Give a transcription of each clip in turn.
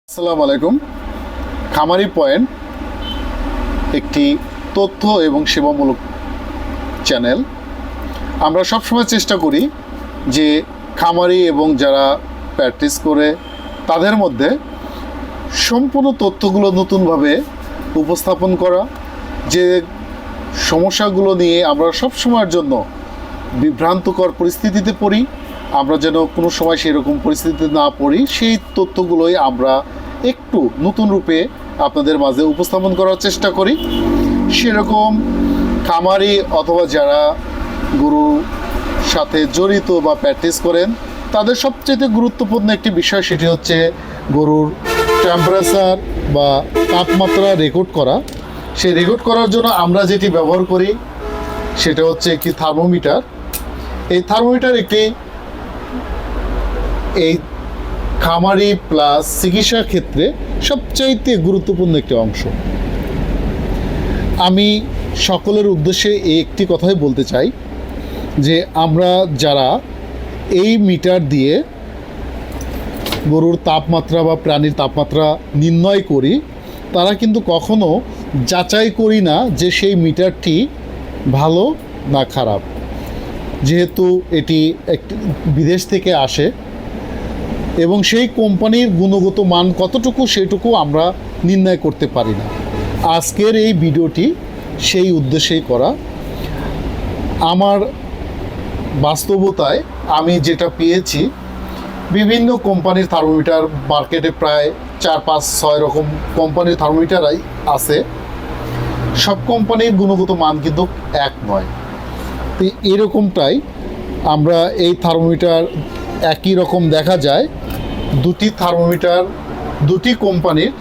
আসসালামু আলাইকুম। খামারি পয়েন্ট একটি তথ্য এবং সেবামূলক চ্যানেল। আমরা সবসময় চেষ্টা করি যে খামারি এবং যারা প্র্যাকটিস করে তাদের মধ্যে সম্পূর্ণ তথ্যগুলো নতুনভাবে উপস্থাপন করা, যে সমস্যাগুলো নিয়ে আমরা সবসময়ের জন্য বিভ্রান্তকর পরিস্থিতিতে পড়ি, আমরা যেন কোনো সময় সেরকম পরিস্থিতিতে না পড়ি, সেই তথ্যগুলোই আমরা একটু নতুন রূপে আপনাদের মাঝে উপস্থাপন করার চেষ্টা করি। সেরকম খামারি অথবা যারা গরুর সাথে জড়িত বা প্র্যাকটিস করেন তাদের সবচেয়ে গুরুত্বপূর্ণ একটি বিষয়, সেটি হচ্ছে গরুর টেম্পারেচার বা তাপমাত্রা রেকর্ড করা। সেই রেকর্ড করার জন্য আমরা যেটি ব্যবহার করি সেটা হচ্ছে একটি থার্মোমিটার। এই থার্মোমিটার এই খামারি প্লাস চিকিৎসার ক্ষেত্রে সবচাইতে গুরুত্বপূর্ণ একটি অংশ। আমি সকলের উদ্দেশ্যে এই একটি কথাই বলতে চাই যে আমরা যারা এই মিটার দিয়ে গরুর তাপমাত্রা বা প্রাণীর তাপমাত্রা নির্ণয় করি, তারা কিন্তু কখনো যাচাই করি না যে সেই মিটারটি ভালো না খারাপ। যেহেতু এটি একটি বিদেশ থেকে আসে এবং সেই কোম্পানির গুণগত মান কতটুকু সেটুকু আমরা নির্ণয় করতে পারি না। আজকের এই ভিডিওটি সেই উদ্দেশ্যেই করা। আমার বাস্তবতায় আমি যেটা পেয়েছি, বিভিন্ন কোম্পানির থার্মোমিটার মার্কেটে প্রায় 4-5-6 রকম কোম্পানির থার্মোমিটারই আছে। সব কোম্পানির গুণগত মান কিন্তু এক নয়। তো এরকমটাই আমরা এই থার্মোমিটার একই রকম দেখা যায়। দুটি থার্মোমিটার দুটি কোম্পানির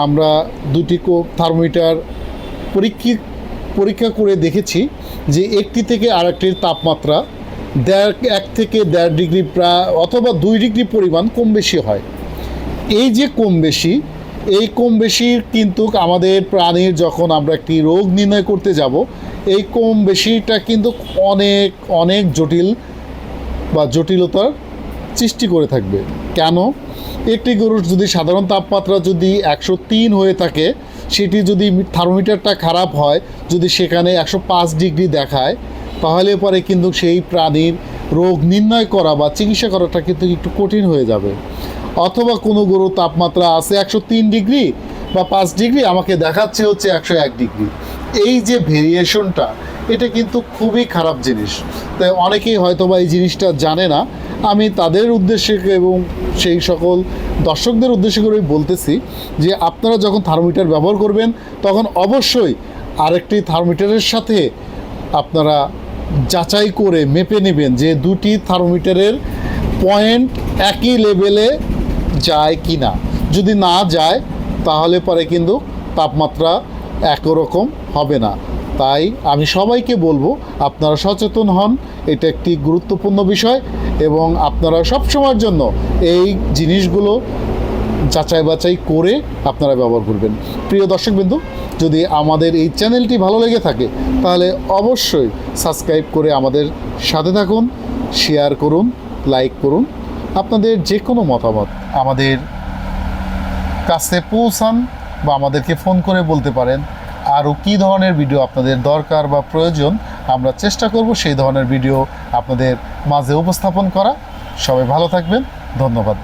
আমরা দুটি থার্মোমিটার পরীক্ষা করে দেখেছি যে একটি থেকে আরেকটির তাপমাত্রা 1 থেকে 1.5 ডিগ্রি অথবা 2 ডিগ্রি পরিমাণ কম বেশি হয়। এই যে কম বেশি কিন্তু আমাদের প্রাণীর যখন আমরা একটি রোগ নির্ণয় করতে যাব, এই কম বেশিটা কিন্তু অনেক অনেক জটিলতার সৃষ্টি করে থাকবে। কেন? একটি গরুর যদি সাধারণ তাপমাত্রা যদি 103 হয়ে থাকে, সেটি যদি থার্মোমিটারটা খারাপ হয়, যদি সেখানে 105 ডিগ্রি দেখায়, তাহলে পরে কিন্তু সেই প্রাণীর রোগ নির্ণয় করা বা চিকিৎসা করাটা কিন্তু একটু কঠিন হয়ে যাবে। অথবা কোনো গরুর তাপমাত্রা আছে 103 ডিগ্রি বা 5 ডিগ্রি, আমাকে দেখাচ্ছে হচ্ছে 101 ডিগ্রি। এই যে ভেরিয়েশনটা, এটা কিন্তু খুবই খারাপ জিনিস। তাই অনেকেই হয়তো বা এই জিনিসটা জানে না। আমি তাদের উদ্দেশ্যে এবং সেই সকল দর্শকদের উদ্দেশ্য করেই বলতেছি যে আপনারা যখন থার্মোমিটার ব্যবহার করবেন, তখন অবশ্যই আরেকটি থার্মোমিটারের সাথে আপনারা যাচাই করে মেপে নেবেন যে দুটি থার্মোমিটারের পয়েন্ট একই লেভেলে যায় কি না। যদি না যায়, তাহলে পরে কিন্তু তাপমাত্রা একরকম হবে না। তাই আমি সবাইকে বলবো, আপনারা সচেতন হন। এটা একটি গুরুত্বপূর্ণ বিষয় এবং আপনারা সবসময়ের জন্য এই জিনিসগুলো যাচাই বাছাই করে আপনারা ব্যবহার করবেন। প্রিয় দর্শকবৃন্দ, যদি আমাদের এই চ্যানেলটি ভালো লেগে থাকে তাহলে অবশ্যই সাবস্ক্রাইব করে আমাদের সাথে থাকুন, শেয়ার করুন, লাইক করুন। আপনাদের যে কোনো মতামত আমাদের কাছে পৌঁছান বা আমাদেরকে ফোন করে বলতে পারেন আরও কী ধরনের ভিডিও আপনাদের দরকার বা প্রয়োজন। আমরা চেষ্টা করব সেই ধরনের ভিডিও আপনাদের মাঝে উপস্থাপন করা। সবাই ভালো থাকবেন। ধন্যবাদ।